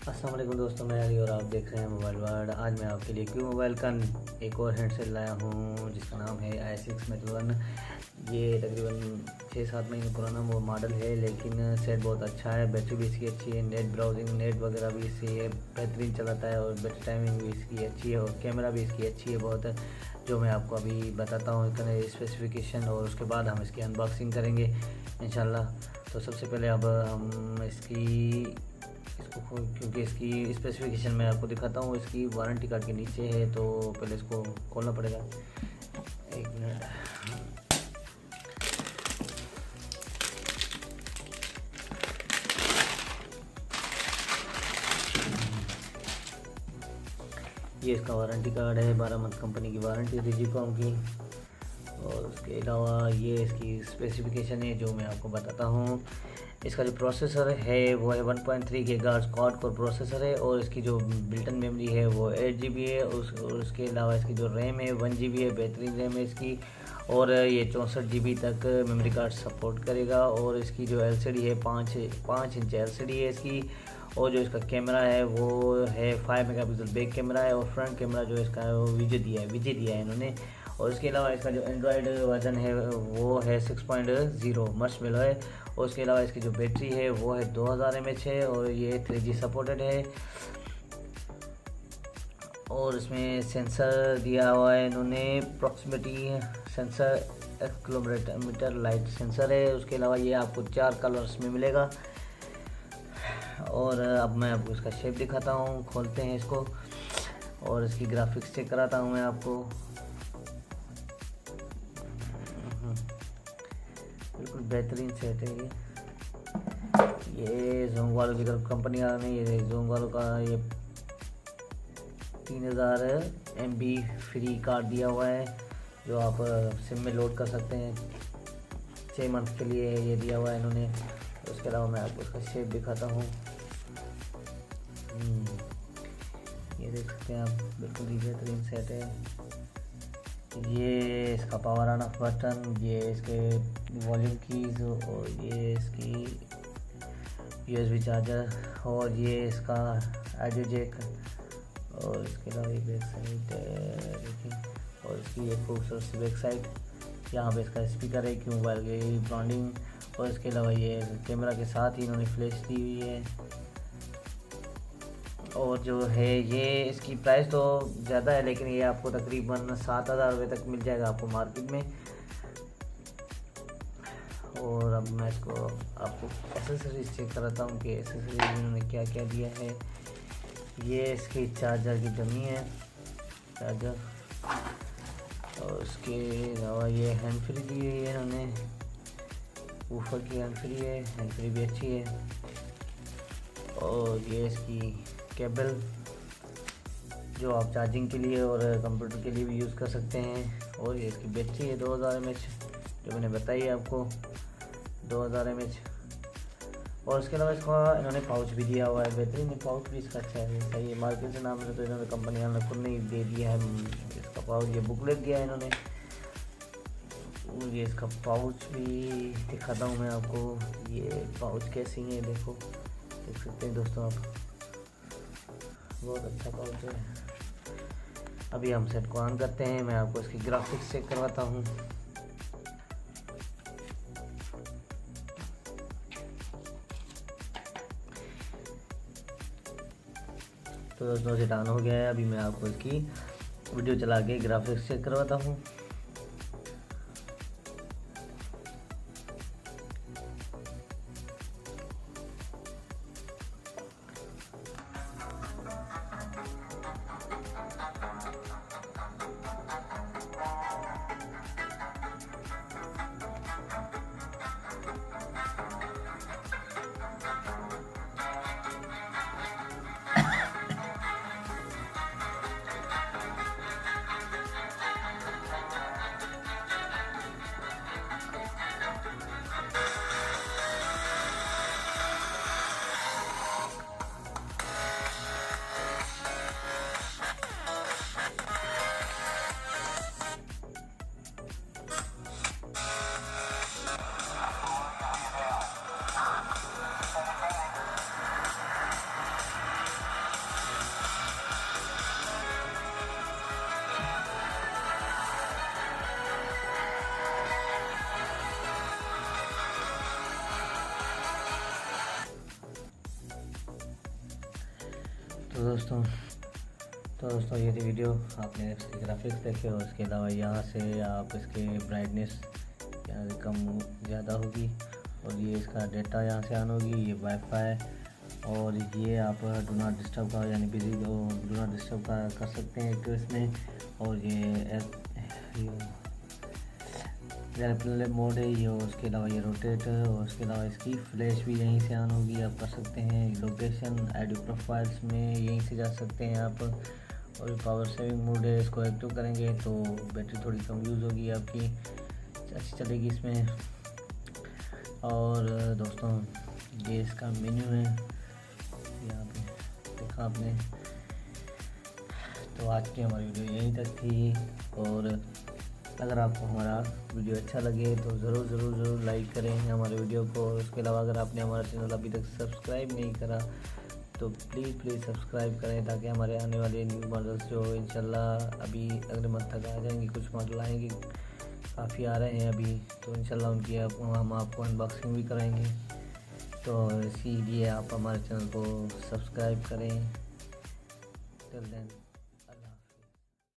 अस्सलाम वालेकुम दोस्तों, मैं अली और आप देख रहे हैं मोबाइल वर्ल्ड। आज मैं आपके लिए क्यू मोबाइल का एक और हैंडसेट लाया हूँ जिसका नाम है i6 Metal 1। ये तकरीबन 6-7 महीने पुराना वो मॉडल है, लेकिन सेट बहुत अच्छा है। बैटरी भी इसकी अच्छी है, नेट ब्राउजिंग नेट वगैरह भी इससे ये बेहतरीन चलाता है और बैटरी टाइमिंग भी इसकी अच्छी है और कैमरा भी इसकी अच्छी है बहुत है, जो मैं आपको अभी बताता हूँ इसका स्पेसिफिकेशन, और उसके बाद हम इसकी अनबॉक्सिंग करेंगे इंशाल्लाह। तो सबसे पहले अब हम क्योंकि इसकी स्पेसिफिकेशन मैं आपको दिखाता हूँ। इसकी वारंटी कार्ड के नीचे है, तो पहले इसको खोलना पड़ेगा। एक मिनट। ये इसका वारंटी कार्ड है, 12 मंथ कंपनी की वारंटी डिजिकॉम की। और उसके अलावा ये इसकी स्पेसिफिकेशन है जो मैं आपको बताता हूँ। इसका जो प्रोसेसर है वो है 1.3 गीगाहर्ट्ज़ क्वाड कोर प्रोसेसर है, और इसकी जो बिल्ट इन मेमोरी है वो 8 GB है। और उसके अलावा इसकी जो रैम है 1 GB है, बेहतरीन रैम है इसकी। और ये 64 GB तक मेमोरी कार्ड सपोर्ट करेगा। और इसकी जो LCD है 5 इंच LCD है इसकी। और जो इसका कैमरा है वो है 5 मेगापिक्सल बैक कैमरा है, और फ्रंट कैमरा जो इसका है वो विजय दिया है इन्होंने। और इसके अलावा इसका जो एंड्रॉयड वर्जन है वो है 6.0 मार्शमैलो है। और उसके अलावा इसकी जो बैटरी है वो है 2000 mAh है, और ये 3G सपोर्टेड है। और इसमें सेंसर दिया हुआ है इन्होंने, proximity sensor, accelerometer, light sensor है। उसके अलावा ये आपको 4 कलर्स में मिलेगा। और अब मैं आपको इसका शेप दिखाता हूँ। खोलते हैं इसको और इसकी ग्राफिक्स चेक कराता हूँ मैं आपको। बिल्कुल बेहतरीन सेट है ये जोंग वालों की तरफ कंपनी आ रही है। ये जोंग वालों का ये 3000 MB फ्री कार्ड दिया हुआ है, जो आप सिम में लोड कर सकते हैं। 6 मंथ के लिए ये दिया हुआ है इन्होंने। उसके अलावा मैं आपको इसका शेप दिखाता हूँ। ये देख सकते हैं आप, बिल्कुल ही बेहतरीन सेट है। ये इसका पावर ऑन ऑफ बटन, ये इसके वॉल्यूम कीज, और ये इसकी USB चार्जर, और ये इसका ऑडियो जैक। और इसके अलावा ये बैक साइड देखिए, और इसकी एक खूबसूरत सी बैक साइड। यहाँ पे इसका स्पीकर है, क्यों मोबाइल की ब्रांडिंग। और इसके अलावा ये कैमरा के साथ ही इन्होंने फ्लैश दी हुई है। और जो है ये इसकी प्राइस तो ज़्यादा है, लेकिन ये आपको तकरीबन 7000 रुपये तक मिल जाएगा आपको मार्केट में। और अब मैं इसको आपको एसेसरीज चेक कराता हूँ कि एसेसरीज इन्होंने क्या क्या दिया है। ये इसकी चार्जर की डमी है, चार्जर। और उसके अलावा ये हैंड फ्री दी हुई है इन्होंने, ऊपर की हैंड फ्री है, हैंड फ्री भी अच्छी है। और ये इसकी केबल, जो आप चार्जिंग के लिए और कंप्यूटर के लिए भी यूज़ कर सकते हैं। और ये इसकी बैटरी है 2000 mAh, जो मैंने बताई है आपको, 2000 mAh। और इसके अलावा इसका इन्होंने पाउच भी दिया हुआ है, बेहतरीन पाउच भी इसका अच्छा है, सही है। मार्केट से नाम से तो इन्होंने कंपनी ने खुद नहीं दे दिया है इसका पाउच। ये बुकलेट दिया है इन्होंने। और ये इसका पाउच भी दिखाता हूँ मैं आपको। ये पाउच कैसी है देखो, देख सकते हैं दोस्तों आप, बहुत अच्छा पाउच है। अभी हम सेट को ऑन करते हैं, मैं आपको इसकी ग्राफिक्स चेक करवाता हूँ। तो दोस्तों सेट ऑन हो गया है। अभी मैं आपको इसकी वीडियो चला के ग्राफिक्स चेक करवाता हूँ। तो दोस्तों ये थी वीडियो। आपने इसके ग्राफिक्स देखे और उसके अलावा यहाँ से आप इसके ब्राइटनेस यहाँ से कम ज़्यादा होगी और ये इसका डेटा यहाँ से ऑन होगी। ये वाईफाई और ये आप डू नॉट डिस्टर्ब का यानी बिजी डू नॉट डिस्टर्ब का कर सकते हैं एक तो इसमें। और ये एयरप्लेन मोड है ये, और उसके अलावा ये रोटेट और उसके अलावा इसकी फ्लैश भी यहीं से ऑन होगी, आप कर सकते हैं। लोकेशन ऑडियो प्रोफाइल्स में यहीं से जा सकते हैं आप। और पावर सेविंग मोड है, इसको एक्टिव करेंगे तो बैटरी थोड़ी कम यूज़ होगी आपकी, अच्छी चलेगी इसमें। और दोस्तों ये इसका मेन्यू है यहाँ पे देखा आपने। तो आज की हमारी वीडियो यहीं तक थी, और अगर आपको हमारा वीडियो अच्छा लगे तो ज़रूर लाइक करें हमारे वीडियो को। उसके अलावा अगर आपने हमारा चैनल अभी तक सब्सक्राइब नहीं करा तो प्लीज़ सब्सक्राइब करें, ताकि हमारे आने वाले न्यू मॉडल्स जो इंशाल्लाह अभी अगले मंथ तक आ जाएंगे। कुछ मॉडल आएंगे, काफ़ी आ रहे हैं अभी, तो इंशाल्लाह उनकी हम आपको अनबॉक्सिंग भी कराएंगे। तो इसीलिए आप हमारे चैनल को सब्सक्राइब करें। Till then.